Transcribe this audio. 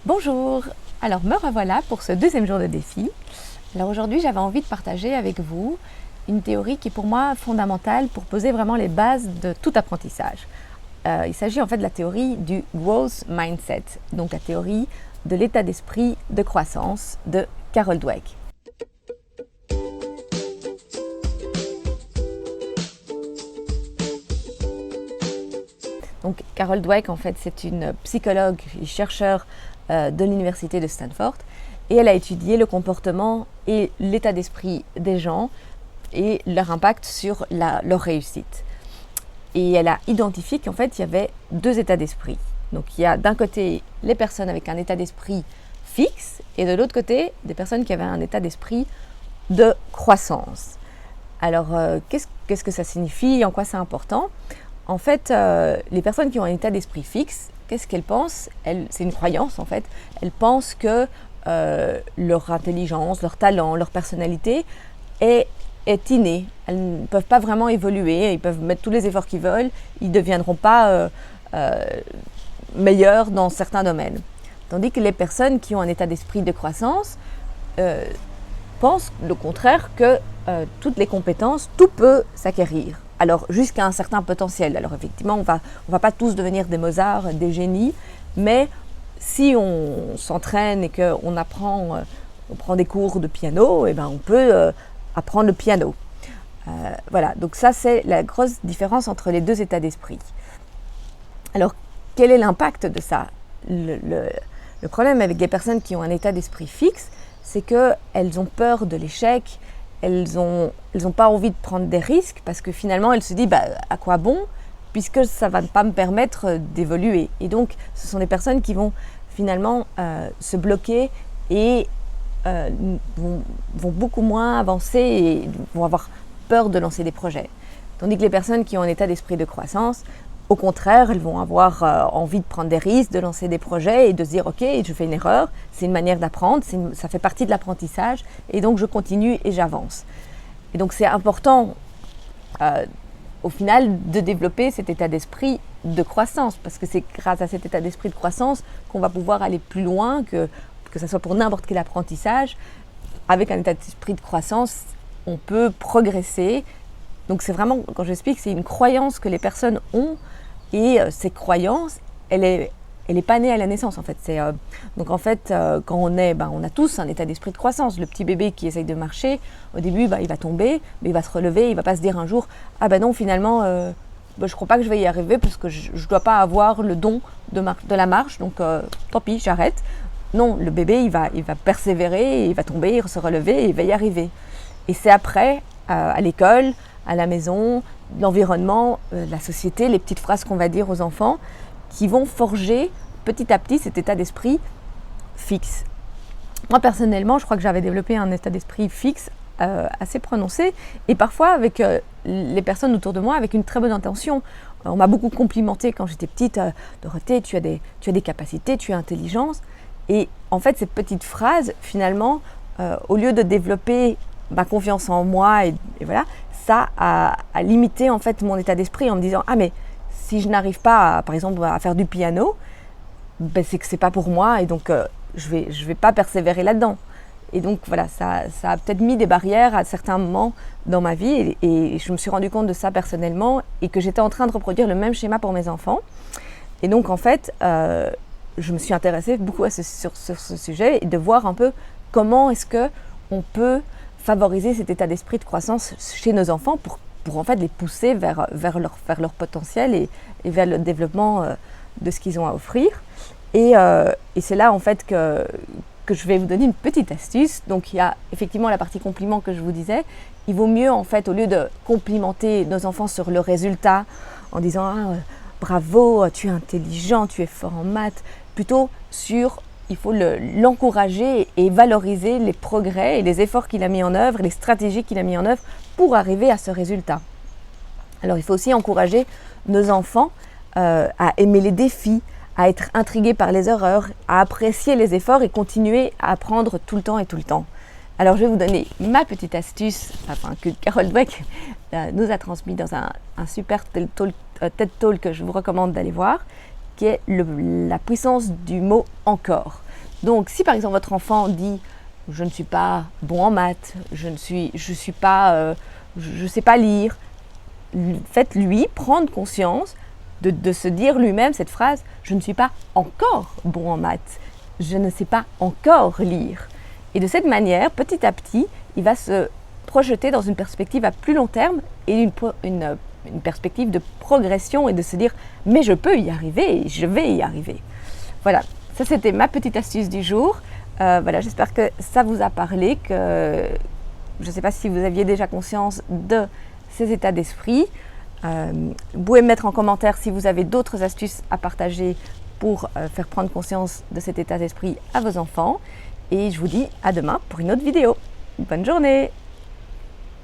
Bonjour, alors me revoilà pour ce deuxième jour de défi. Alors aujourd'hui j'avais envie de partager avec vous une théorie qui est pour moi fondamentale pour poser vraiment les bases de tout apprentissage. Il s'agit en fait de la théorie du growth mindset, donc la théorie de l'état d'esprit de croissance de Carol Dweck. Donc Carol Dweck en fait c'est une psychologue et chercheure de l'université de Stanford et elle a étudié le comportement et l'état d'esprit des gens et leur impact sur leur réussite. Et elle a identifié qu'en fait il y avait deux états d'esprit. Donc il y a d'un côté les personnes avec un état d'esprit fixe et de l'autre côté des personnes qui avaient un état d'esprit de croissance. Alors qu'est-ce que ça signifie, en quoi c'est important ? En fait, les personnes qui ont un état d'esprit fixe, qu'est-ce qu'elles pensent ? C'est une croyance en fait. Elles pensent que leur intelligence, leur talent, leur personnalité est innée. Elles ne peuvent pas vraiment évoluer. Ils peuvent mettre tous les efforts qu'ils veulent. Ils ne deviendront pas meilleurs dans certains domaines. Tandis que les personnes qui ont un état d'esprit de croissance pensent le contraire que toutes les compétences, tout peut s'acquérir. Alors jusqu'à un certain potentiel. Alors effectivement, on va pas tous devenir des Mozart, des génies, mais si on s'entraîne et qu'on apprend, on prend des cours de piano, et ben on peut apprendre le piano. Voilà, donc ça c'est la grosse différence entre les deux états d'esprit. Alors quel est l'impact de ça ? Le problème avec les personnes qui ont un état d'esprit fixe, c'est qu'elles ont peur de l'échec. Elles n'ont pas envie de prendre des risques parce que finalement, elles se disent à quoi bon, puisque ça ne va pas me permettre d'évoluer. Et donc, ce sont des personnes qui vont finalement se bloquer et vont beaucoup moins avancer et vont avoir peur de lancer des projets. Tandis que les personnes qui ont un état d'esprit de croissance, au contraire, elles vont avoir envie de prendre des risques, de lancer des projets et de se dire « Ok, je fais une erreur, c'est une manière d'apprendre, ça fait partie de l'apprentissage et donc je continue et j'avance. » Et donc c'est important au final de développer cet état d'esprit de croissance parce que c'est grâce à cet état d'esprit de croissance qu'on va pouvoir aller plus loin que ce soit pour n'importe quel apprentissage. Avec un état d'esprit de croissance, on peut progresser. Donc c'est vraiment, quand j'explique, c'est une croyance que les personnes ont et ces croyances, elle est pas née à la naissance en fait. Donc en fait, quand on a tous un état d'esprit de croissance. Le petit bébé qui essaye de marcher, au début, il va tomber, mais il va se relever, il va pas se dire un jour, non, finalement, je crois pas que je vais y arriver parce que je dois pas avoir le don de la marche, donc tant pis, j'arrête. Non, le bébé, il va persévérer, il va tomber, il va se relever et il va y arriver. Et c'est après, à l'école, à la maison, l'environnement, la société, les petites phrases qu'on va dire aux enfants qui vont forger petit à petit cet état d'esprit fixe. Moi personnellement, je crois que j'avais développé un état d'esprit fixe assez prononcé et parfois avec les personnes autour de moi avec une très bonne intention. On m'a beaucoup complimenté quand j'étais petite, Dorothée, tu as des capacités, tu as intelligence. Et en fait, ces petites phrases, finalement, au lieu de développer ma confiance en moi et voilà, ça a limité en fait mon état d'esprit en me disant mais si je n'arrive pas par exemple à faire du piano, c'est que c'est pas pour moi et donc je vais pas persévérer là-dedans. Et donc voilà, ça a peut-être mis des barrières à certains moments dans ma vie et je me suis rendu compte de ça personnellement et que j'étais en train de reproduire le même schéma pour mes enfants. Et donc en fait, je me suis intéressée beaucoup sur ce sujet et de voir un peu comment est-ce que on peut favoriser cet état d'esprit de croissance chez nos enfants pour en fait les pousser vers leur potentiel et vers le développement de ce qu'ils ont à offrir. Et c'est là en fait que je vais vous donner une petite astuce. Donc il y a effectivement la partie compliment que je vous disais. Il vaut mieux en fait, au lieu de complimenter nos enfants sur le résultat en disant bravo, tu es intelligent, tu es fort en maths, plutôt il faut l'encourager et valoriser les progrès et les efforts qu'il a mis en œuvre, les stratégies qu'il a mis en œuvre pour arriver à ce résultat. Alors il faut aussi encourager nos enfants à aimer les défis, à être intrigués par les erreurs, à apprécier les efforts et continuer à apprendre tout le temps et tout le temps. Alors je vais vous donner ma petite astuce que Carol Dweck nous a transmis dans un super TED Talk que je vous recommande d'aller voir, qui est la puissance du mot « encore ». Donc, si par exemple votre enfant dit « je ne suis pas bon en maths, je sais pas lire », faites-lui prendre conscience de se dire lui-même cette phrase « je ne suis pas encore bon en maths, je ne sais pas encore lire ». Et de cette manière, petit à petit, il va se projeter dans une perspective à plus long terme et une perspective de progression et de se dire « mais je peux y arriver, je vais y arriver ». Voilà, ça c'était ma petite astuce du jour. Voilà, j'espère que ça vous a parlé, que je ne sais pas si vous aviez déjà conscience de ces états d'esprit. Vous pouvez me mettre en commentaire si vous avez d'autres astuces à partager pour faire prendre conscience de cet état d'esprit à vos enfants. Et je vous dis à demain pour une autre vidéo. Bonne journée!